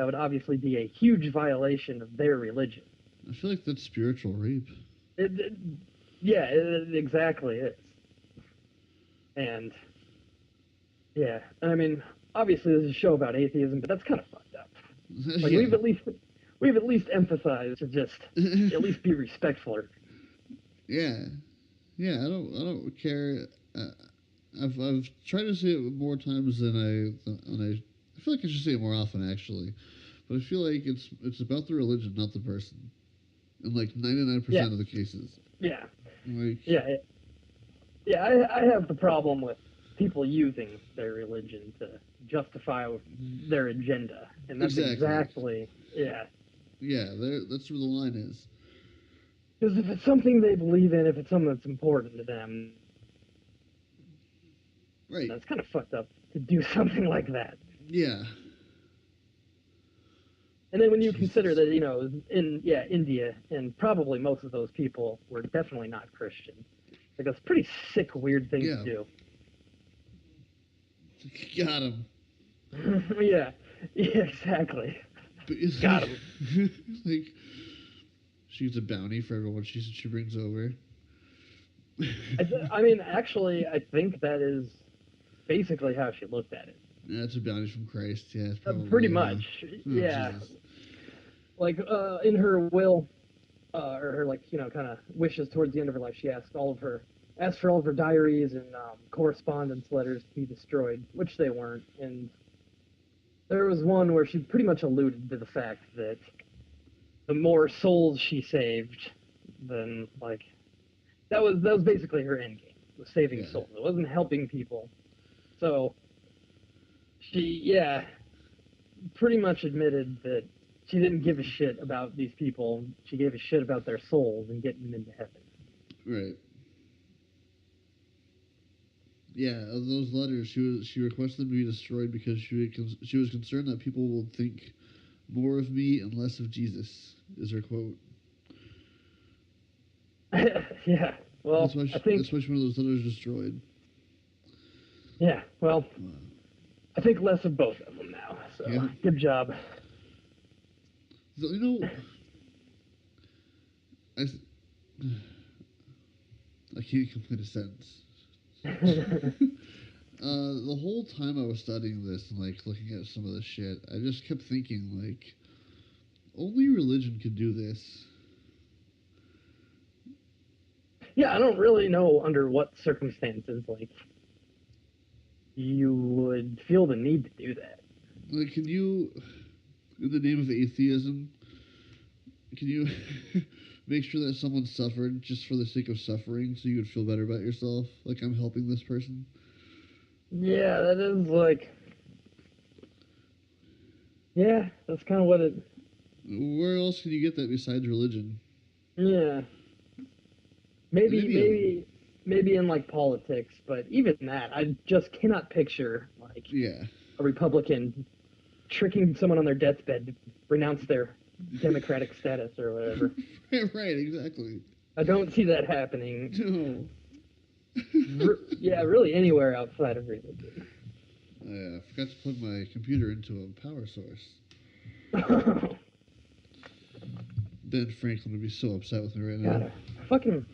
be a huge violation of their religion. I feel like that's spiritual rape. It exactly is. And yeah, I mean, obviously this is a show about atheism, but that's kind of fucked up. Like Yeah. we've at least emphasized to just at least be respectful. Yeah. Yeah, I don't care. I've tried to say it more times than I feel like I should say it more often actually, but I feel like it's about the religion, not the person, in like 99% of the cases. Yeah. Like, I have the problem with people using their religion to justify their agenda, and that's exactly yeah. That's where the line is. Because if it's something they believe in, if it's something that's important to them, right, that's kind of fucked up to do something like that. Yeah. And then when you consider that, in India, and probably most of those people were definitely not Christian. Like, that's a pretty sick, weird thing to do. Got him. Yeah, exactly. Got him. Like, she gets a bounty for everyone she brings over. I mean, actually, I think that is basically how she looked at it. Yeah, it's a bounty from Christ. Yeah, it's probably, pretty much. Yeah. Jesus. Like, in her will, or her, like, kind of wishes towards the end of her life, she asked for all of her diaries and correspondence letters to be destroyed, which they weren't. And there was one where she pretty much alluded to the fact that the more souls she saved, then, like, that was basically her end game, was saving souls. It wasn't helping people. So she, pretty much admitted that she didn't give a shit about these people. She gave a shit about their souls and getting them into heaven. Right. Yeah, of those letters, she requested them to be destroyed because she was concerned that people will think more of me and less of Jesus, is her quote. Yeah, well, that's why she wanted those letters destroyed. Yeah, well, I think less of both of them now, so good job. So, I can't complete a sentence. The whole time I was studying this and like looking at some of this shit, I just kept thinking like, only religion could do this. Yeah, I don't really know under what circumstances like you would feel the need to do that. Like, can you, in the name of atheism, can you make sure that someone suffered just for the sake of suffering so you would feel better about yourself? Like, I'm helping this person? Yeah, that is like... Yeah, that's kind of what it... Where else can you get that besides religion? Yeah. Maybe in, like, politics, but even that, I just cannot picture, like, a Republican tricking someone on their deathbed to renounce their democratic status or whatever. Right, exactly. I don't see that happening. No. Really anywhere outside of religion. I forgot to plug my computer into a power source. Ben Franklin would be so upset with me right now. God, fucking...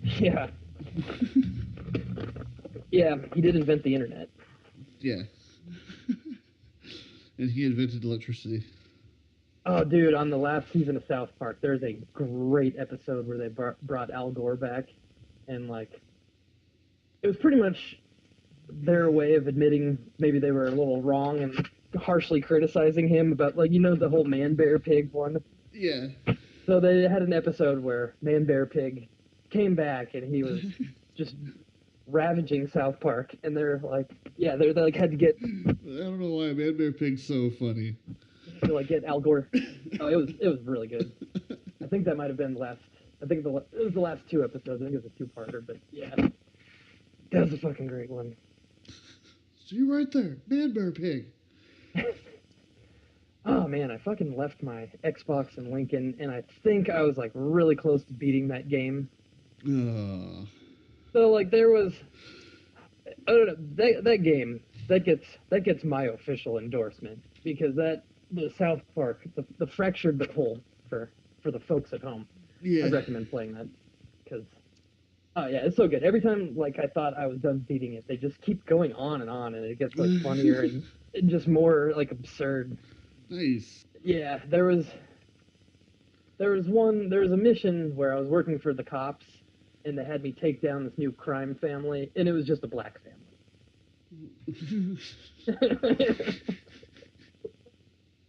Yeah. Yeah, he did invent the internet. Yeah. And he invented electricity. Oh, dude, on the last season of South Park, there's a great episode where they brought Al Gore back, and, like, it was pretty much their way of admitting maybe they were a little wrong and harshly criticizing him about, like, the whole man bear pig one. Yeah. So they had an episode where man bear pig came back and he was just ravaging South Park, and they're like, they like had to get I don't know why Man Bear Pig's so funny. to like get Al Gore. Oh, it was really good. I think that might have been last. I think it was the last 2 episodes. I think it was a 2-parter, but yeah, that was a fucking great one. See you right there, Man Bear Pig. Oh man, I fucking left my Xbox in Lincoln, and I think I was like really close to beating that game. So like there was, I don't know, that game that gets my official endorsement, because the South Park, the fractured but whole for the folks at home. Yeah. I recommend playing that, because oh yeah, it's so good. Every time like I thought I was done beating it, they just keep going on, and it gets like funnier and just more like absurd. Nice. Yeah, there was a mission where I was working for the cops, and they had me take down this new crime family, and it was just a black family.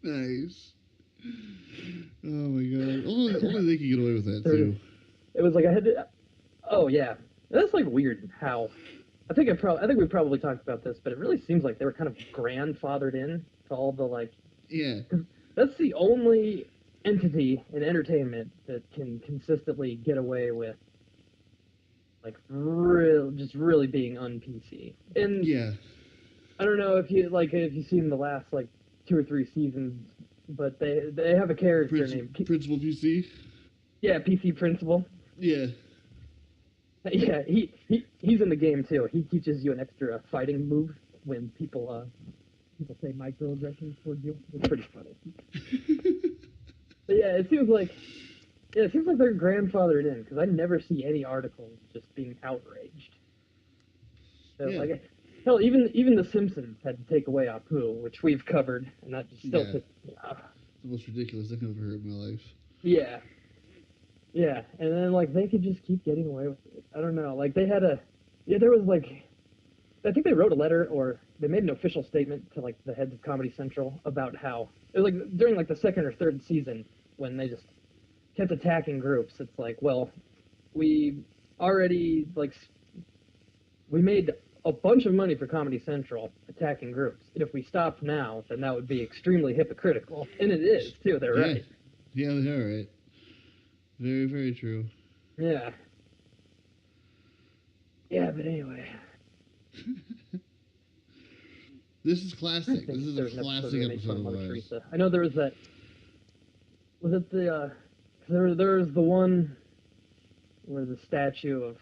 Nice. Oh my god. Only they can get away with that too. It was like I had to. Oh yeah, that's like weird how. I think we probably talked about this, but it really seems like they were kind of grandfathered in to all the like. Yeah. That's the only entity in entertainment that can consistently get away with like just really being un-PC. And yeah. I don't know if you've seen the last like 2 or 3 seasons, but they have a character named Principal PC. Yeah, PC Principal. Yeah. Yeah, he's in the game too. He teaches you an extra fighting move when people say microaggressions towards you. It's pretty funny. But yeah, it seems like they're grandfathered in, because I never see any articles just being outraged. So, yeah. like, hell, even The Simpsons had to take away Apu, which we've covered, and that just still pisses me off. It's the most ridiculous thing I've ever heard in my life. Yeah. Yeah, and then, like, they could just keep getting away with it. I don't know. Like, there was, like, I think they wrote a letter, or they made an official statement to, like, the heads of Comedy Central about how, it was, like, during, like, the 2nd or 3rd season, when they just kept attacking groups. It's like, well, we already, like, we made a bunch of money for Comedy Central attacking groups. And if we stopped now, then that would be extremely hypocritical. And it is, too. They're right. Yeah, they are right. Very, very true. Yeah. Yeah, but anyway. This is classic. This is a classic episode of Teresa. I know there was that. Was it the? There was the one where the statue of.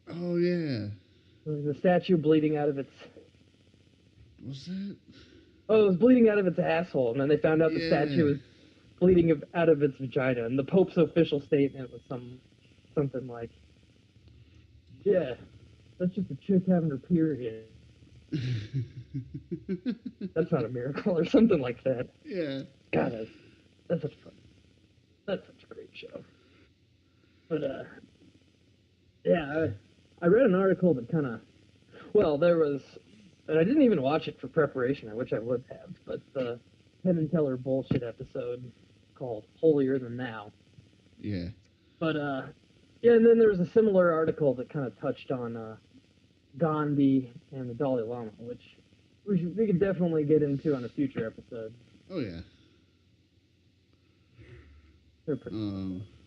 Oh yeah. The statue bleeding out of its. What's that? Oh, it was bleeding out of its asshole, and then they found out the statue was bleeding out of its vagina, and the Pope's official statement was something like, "Yeah, that's just a chick having her period. That's not a miracle," or something like that. Yeah. God, that's such fun. That's such a great show. But yeah, I read an article that kind of, well, there was, and I didn't even watch it for preparation. I wish I would have. But the Penn and Teller bullshit episode called "Holier Than Thou." Yeah. But yeah, and then there was a similar article that kind of touched on Gandhi and the Dalai Lama, which we could definitely get into on a future episode. Oh yeah. They're pretty.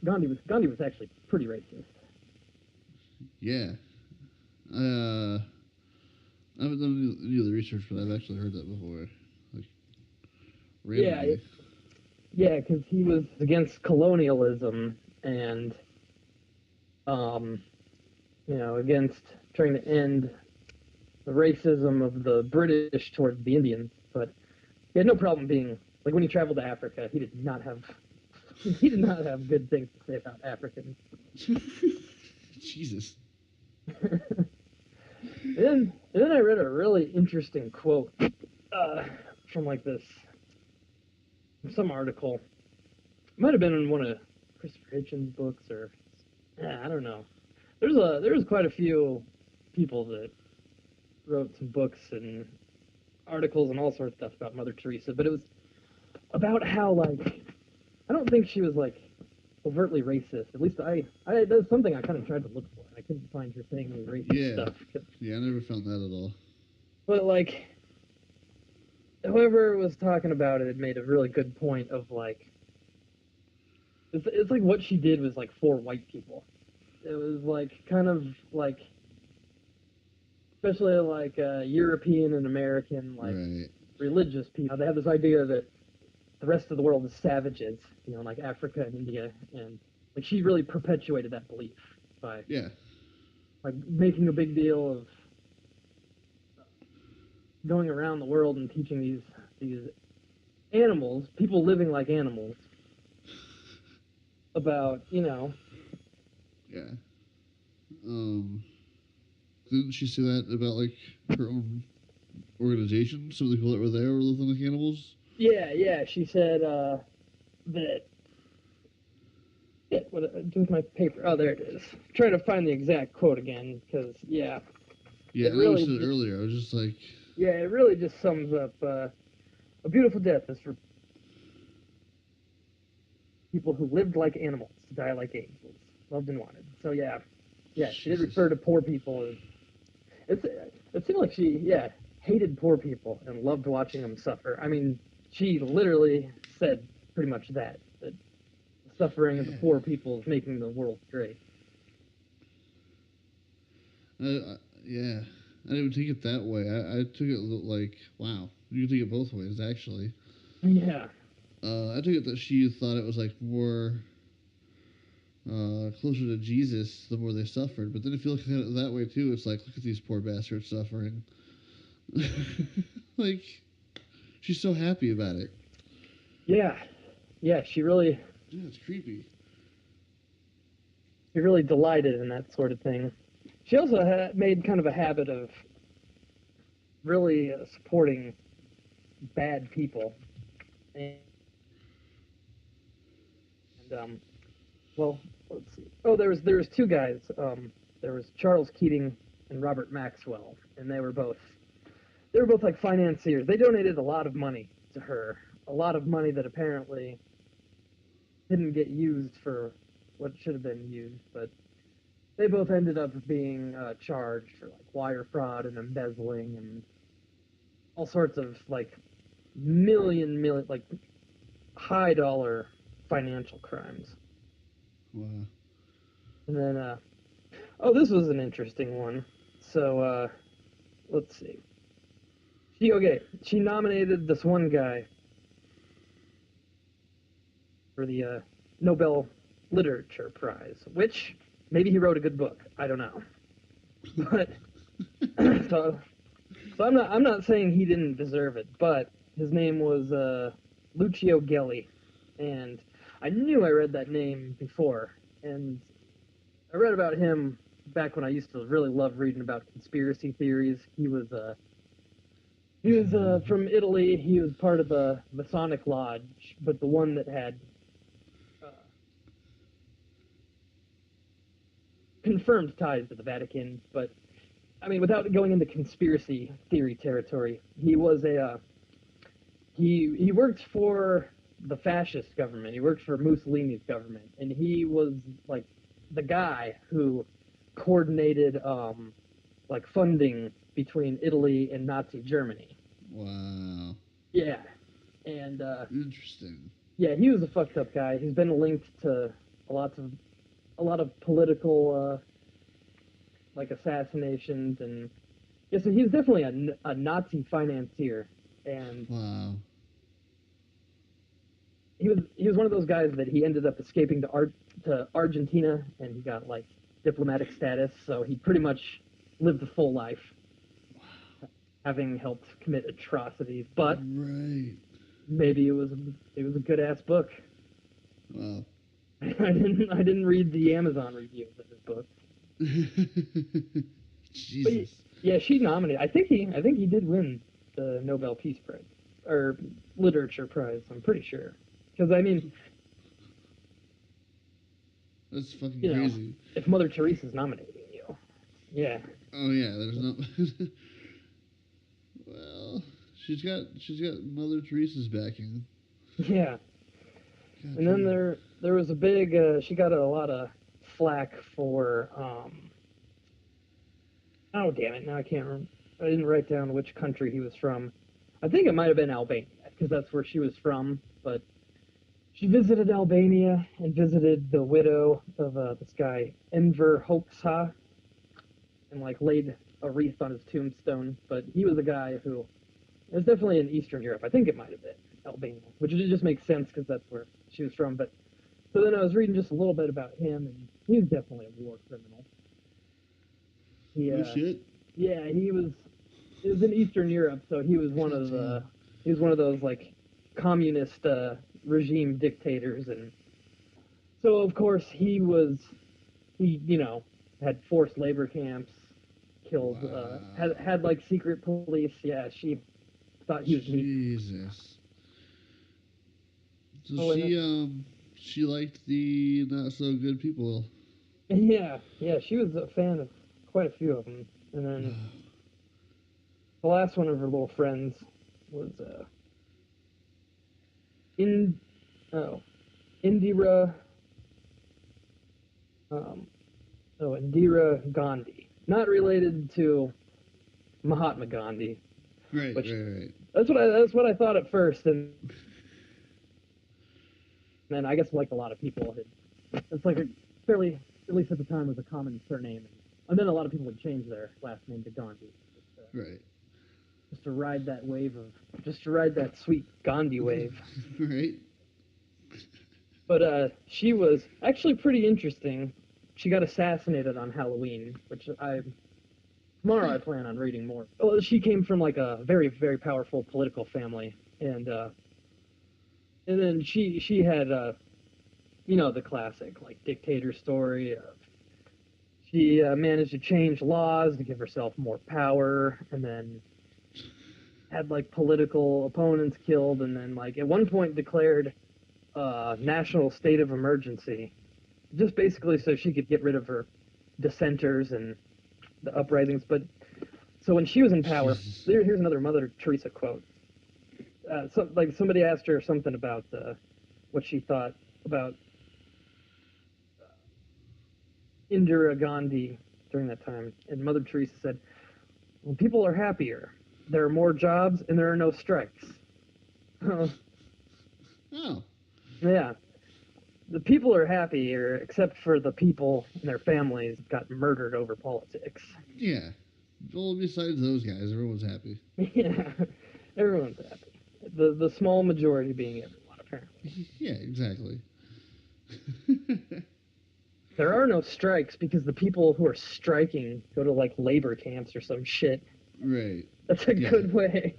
Gandhi was actually pretty racist. Yeah. I haven't done any of the research, but I've actually heard that before. Like, randomly. Yeah, because he was against colonialism and, against trying to end the racism of the British towards the Indians. But he had no problem being, like, when he traveled to Africa, he did not have good things to say about Africans. Jesus. And then I read a really interesting quote from like some article. It might have been in one of Christopher Hitchens' books, or I don't know. There was quite a few people that wrote some books and articles and all sorts of stuff about Mother Teresa, but it was about how like I don't think she was like overtly racist. At least that's something I kind of tried to look for. I couldn't find her saying any racist stuff. Yeah, I never found that at all. But like, whoever was talking about it made a really good point of like, it's like what she did was like for white people. It was like kind of like, especially like European and American like religious people. They have this idea that the rest of the world is savages, you know, like Africa and India, and like she really perpetuated that belief by like making a big deal of going around the world and teaching these animals, people living like animals, about, you know. Yeah. Didn't she say that about like her own organization? Some of the people that were there were living like animals. Yeah. She said that. What do with my paper? Oh, there it is. I'm trying to find the exact quote again, because Yeah, it I really said it earlier. I was just like. Yeah, it really just sums up a beautiful death is for people who lived like animals, die like angels, loved and wanted. So yeah, she did refer to poor people as it seemed like she hated poor people and loved watching them suffer. I mean, she literally said pretty much that the suffering of the poor people is making the world great. Yeah, I didn't take it that way. I took it like, wow, you can take it both ways actually. Yeah. I took it that she thought it was like more closer to Jesus the more they suffered. But then if you look at it that way too, it's like, look at these poor bastards suffering. Like, she's so happy about it. Yeah, she really. Yeah, it's creepy. She really delighted in that sort of thing. She also made kind of a habit of really supporting bad people. And well, let's see. Oh, there was two guys. There was Charles Keating and Robert Maxwell, and they were both like financiers. They donated a lot of money to her, a lot of money that apparently didn't get used for what should have been used, but they both ended up being charged for like wire fraud and embezzling and all sorts of like million like high dollar financial crimes. Wow. And then this was an interesting one. So let's see. She nominated this one guy for the Nobel Literature Prize, which maybe he wrote a good book. I don't know. But so I'm not saying he didn't deserve it, but his name was Lucio Gelli, and I knew I read that name before, and I read about him back when I used to really love reading about conspiracy theories. He was from Italy. He was part of a Masonic lodge, but the one that had confirmed ties to the Vatican. But I mean, without going into conspiracy theory territory, he was he worked for the fascist government. He worked for Mussolini's government, and he was like the guy who coordinated like funding between Italy and Nazi Germany. Wow. Yeah, and interesting. Yeah, he was a fucked up guy. He's been linked to a lot of political like assassinations, and yeah, so he's definitely a Nazi financier, and wow. He was one of those guys that he ended up escaping to Argentina, and he got like diplomatic status, so he pretty much lived a full life, having helped commit atrocities. But maybe it was a good ass book. Wow. I didn't read the Amazon reviews of his book. Jesus. But yeah, she nominated. I think he did win the Nobel Peace Prize or Literature Prize. I'm pretty sure. Because I mean, that's fucking crazy. If Mother Teresa's nominating you, yeah. Oh yeah, there's no. Well, she's got Mother Teresa's backing. Yeah. God, And then there was a big she got a lot of flack for oh damn it, now I can't remember. I didn't write down which country he was from. I think it might have been Albania because that's where she was from, but she visited Albania and visited the widow of this guy Enver Hoxha and like laid a wreath on his tombstone. But he was a guy who it was definitely in Eastern Europe. I think it might have been Albania, which just makes sense because that's where she was from. But so then I was reading just a little bit about him, and he was definitely a war criminal. Oh shit. Yeah, he was. It was in Eastern Europe, so he was one of the. He was one of those like communist regime dictators, and so of course he had forced labor camps, killed had like secret police. Yeah, she thought he was Jesus. So she liked the not so good people. Yeah, she was a fan of quite a few of them, and then the last one of her little friends was Indira Indira Gandhi, not related to Mahatma Gandhi. Right, right. That's what I thought at first, and then I guess like a lot of people, it's like a fairly, at least at the time, was a common surname, and then a lot of people would change their last name to Gandhi. Right. Just to ride that sweet Gandhi wave. Right. But she was actually pretty interesting. She got assassinated on Halloween, which tomorrow I plan on reading more. Well, she came from like a very, very powerful political family, and then she had the classic like dictator story of she managed to change laws to give herself more power, and then had like political opponents killed, and then like at one point declared national state of emergency, just basically so she could get rid of her dissenters and the uprisings. But so when she was in power, here's another Mother Teresa quote. So like somebody asked her something about what she thought about Indira Gandhi during that time, and Mother Teresa said, "When people are happier, there are more jobs and there are no strikes." Oh. Yeah. The people are happier, except for the people and their families got murdered over politics. Yeah. Well, besides those guys, everyone's happy. Yeah. Everyone's happy. The small majority being everyone, apparently. Yeah, exactly. There are no strikes because the people who are striking go to, like, labor camps or some shit. Right. That's a good way.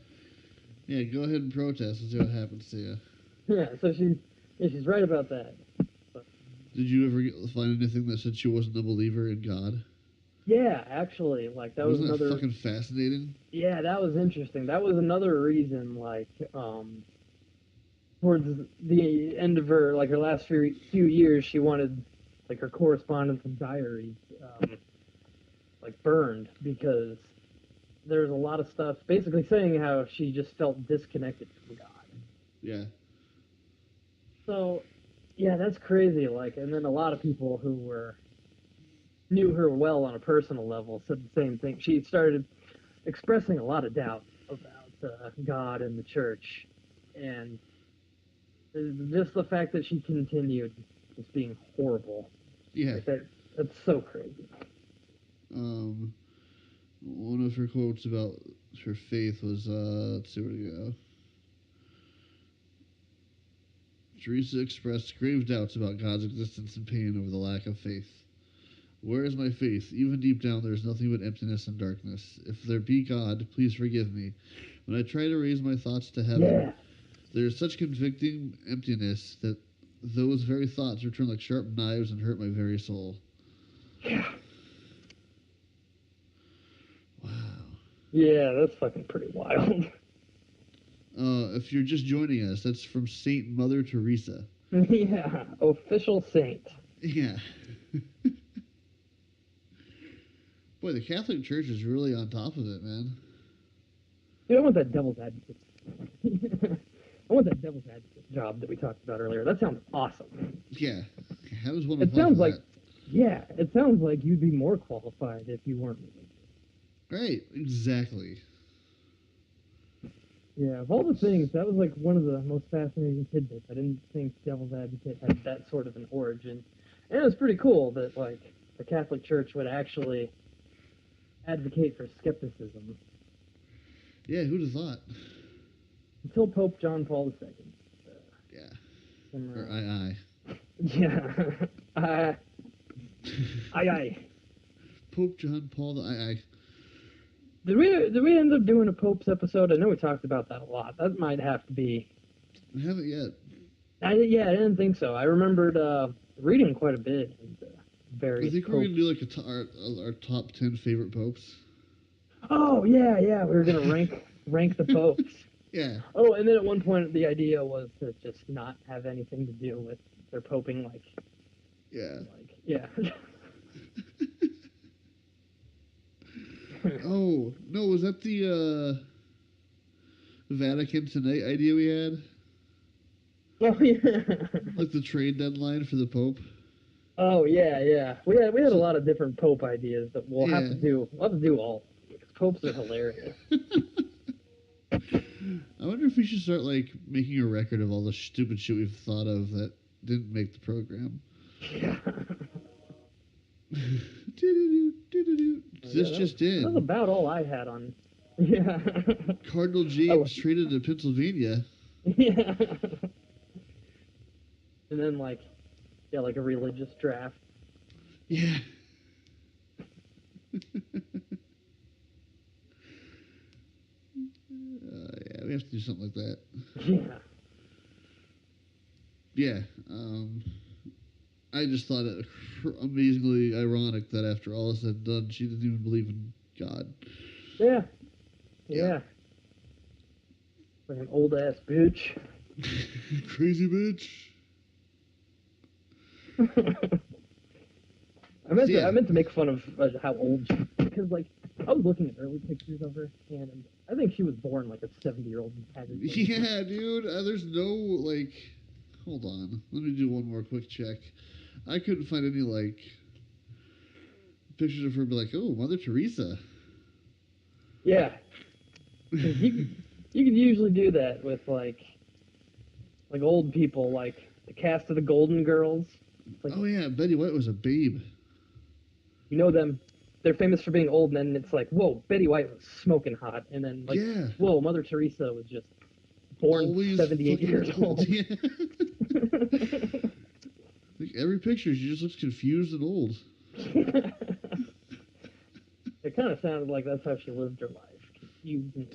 Yeah, go ahead and protest and see what happens to you. Yeah, so she's right about that. Did you ever find anything that said she wasn't a believer in God? Yeah, actually, like that was another. Wasn't that fucking fascinating? Yeah, that was interesting. That was another reason, like, towards the end of her, like her last few years, she wanted, like, her correspondence and diaries, like, burned, because there's a lot of stuff basically saying how she just felt disconnected from God. Yeah. So, yeah, that's crazy. Like, and then a lot of people who knew her well on a personal level said the same thing. She started expressing a lot of doubt about God and the church, and just the fact that she continued just being horrible. Yeah. Like that's so crazy. One of her quotes about her faith was, let's see where to go. Teresa expressed grave doubts about God's existence and pain over the lack of faith. Where is my faith? Even deep down, there is nothing but emptiness and darkness. If there be God, please forgive me. When I try to raise my thoughts to heaven, there is such convicting emptiness that those very thoughts return like sharp knives and hurt my very soul. Yeah. Wow. Yeah, that's fucking pretty wild. If you're just joining us, that's from Saint Mother Teresa. Yeah, official saint. Yeah. Boy, the Catholic Church is really on top of it, man. Dude, I want that devil's advocate. I want that devil's advocate job that we talked about earlier. That sounds awesome. Yeah. How does one It apply sounds for like, that? yeah, it sounds like you'd be more qualified if you weren't religious. Right, exactly. Yeah, of all the things, that was like one of the most fascinating tidbits. I didn't think devil's advocate had that sort of an origin. And it was pretty cool that, like, the Catholic Church would actually advocate for skepticism Yeah, who'd have thought? until Pope John Paul II. Yeah. Some, Or I. Yeah. Aye. Pope John Paul the I. Did we end up doing a Pope's episode? I know we talked about that a lot. That might have to be. I haven't yet. I didn't think so. I remembered reading quite a bit. And, various I think popes. we're gonna do like our top 10 favorite popes. Oh yeah. We were gonna rank the popes. Yeah. Oh, and then at one point the idea was to just not have anything to do with their poping, like. Yeah. Yeah. Oh no, was that the Vatican Tonight idea we had? Oh yeah. Like the trade deadline for the Pope. Oh yeah. We had a lot of different pope ideas that we'll have to do. We'll have to do all. Because popes are hilarious. I wonder if we should start like making a record of all the stupid shit we've thought of that didn't make the program. Yeah. This just in. That's about all I had on. Yeah. Cardinal James traded to Pennsylvania. Yeah. And then like a religious draft. Yeah. Yeah, we have to do something like that. Yeah. Yeah. I just thought it amazingly ironic that after all is said and done, she didn't even believe in God. Yeah. Like an old ass bitch. Crazy bitch. I meant to make fun of how old she, because like I was looking at early pictures of her, and I think she was born like a 70-year-old haggard. Yeah, dude. There's no like. Hold on. Let me do one more quick check. I couldn't find any like pictures of her. Be like, oh, Mother Teresa. Yeah. You can usually do that with like old people, like the cast of the Golden Girls. Like, oh yeah, Betty White was a babe. You know them. They're famous for being old, and then it's like, whoa, Betty White was smoking hot, and then like, whoa, Mother Teresa was just born always 78 years old. Yeah. Like every picture, she just looks confused and old. It kind of sounded like that's how she lived her life, confused and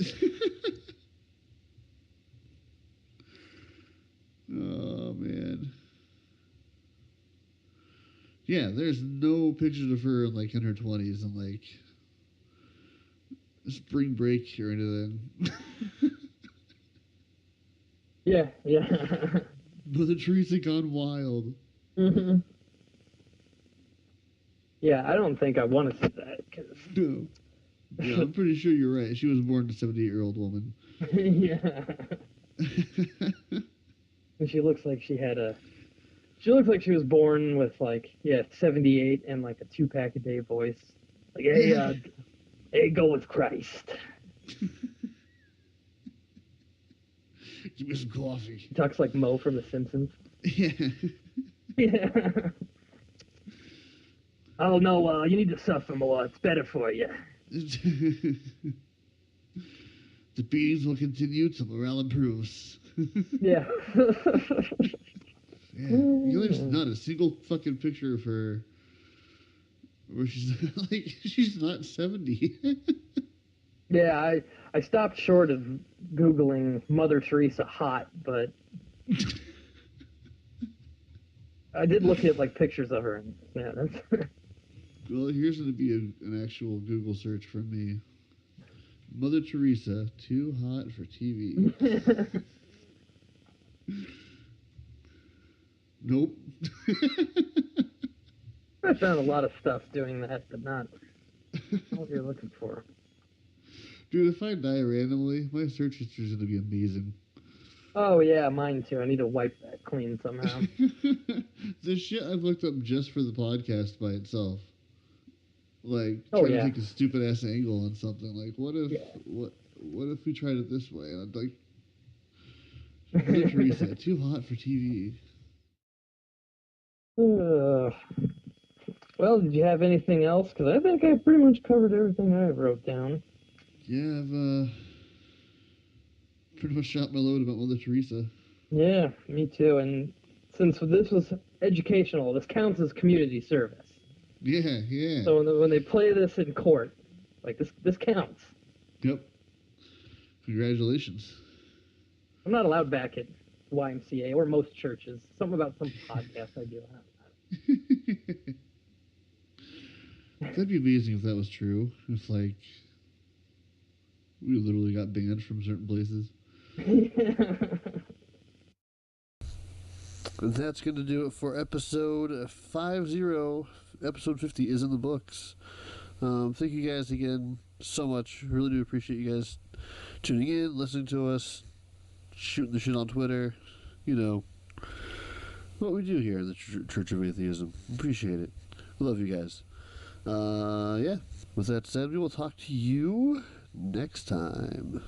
Oh man. Yeah, there's no pictures of her like in her 20s and like spring break or anything. Yeah. Mother Teresa gone wild. Mm-hmm. Yeah, I don't think I want to see that. Cause... No. Yeah, I'm pretty sure you're right. She was born to a 78-year-old woman. Yeah. And she looks like she had a... She looks like she was born with, 78 and, a 2-pack a day voice. Like, hey, go with Christ. Give me some coffee. He talks like Mo from The Simpsons. Yeah. Yeah. Oh, no, you need to suffer more. It's better for you. The beatings will continue till morale improves. Yeah. Yeah. There's not a single fucking picture of her where she's she's not 70. Yeah, I stopped short of Googling Mother Teresa hot, but I did look at pictures of her, and yeah, that's. Well, here's going to be an actual Google search from me. Mother Teresa, too hot for TV. Nope. I found a lot of stuff doing that, but not what you're looking for. Dude, if I die randomly, my search history is going to be amazing. Oh yeah, mine too. I need to wipe that clean somehow. The shit I've looked up just for the podcast by itself. Like, Oh trying to yeah. take a stupid ass angle on something. Like, what if, Yeah. what if we tried it this way? And I'd like, Mother Teresa, too hot for TV. Well, did you have anything else? Because I think I pretty much covered everything I wrote down. Yeah, I've pretty much shot my load about Mother Teresa. Yeah, me too. And since this was educational, this counts as community service. Yeah, yeah. So when they play this in court, like this counts. Yep. Congratulations. I'm not allowed back at YMCA or most churches. Something about some podcast I do. That'd be amazing if that was true. If, like, we literally got banned from certain places. That's going to do it for episode 50. Episode 50 is in the books. Thank you guys again so much. Really do appreciate you guys tuning in, listening to us, shooting the shit on Twitter. You know, what we do here in the Church of Atheism. Appreciate it. Love you guys. Yeah. With that said, we will talk to you next time.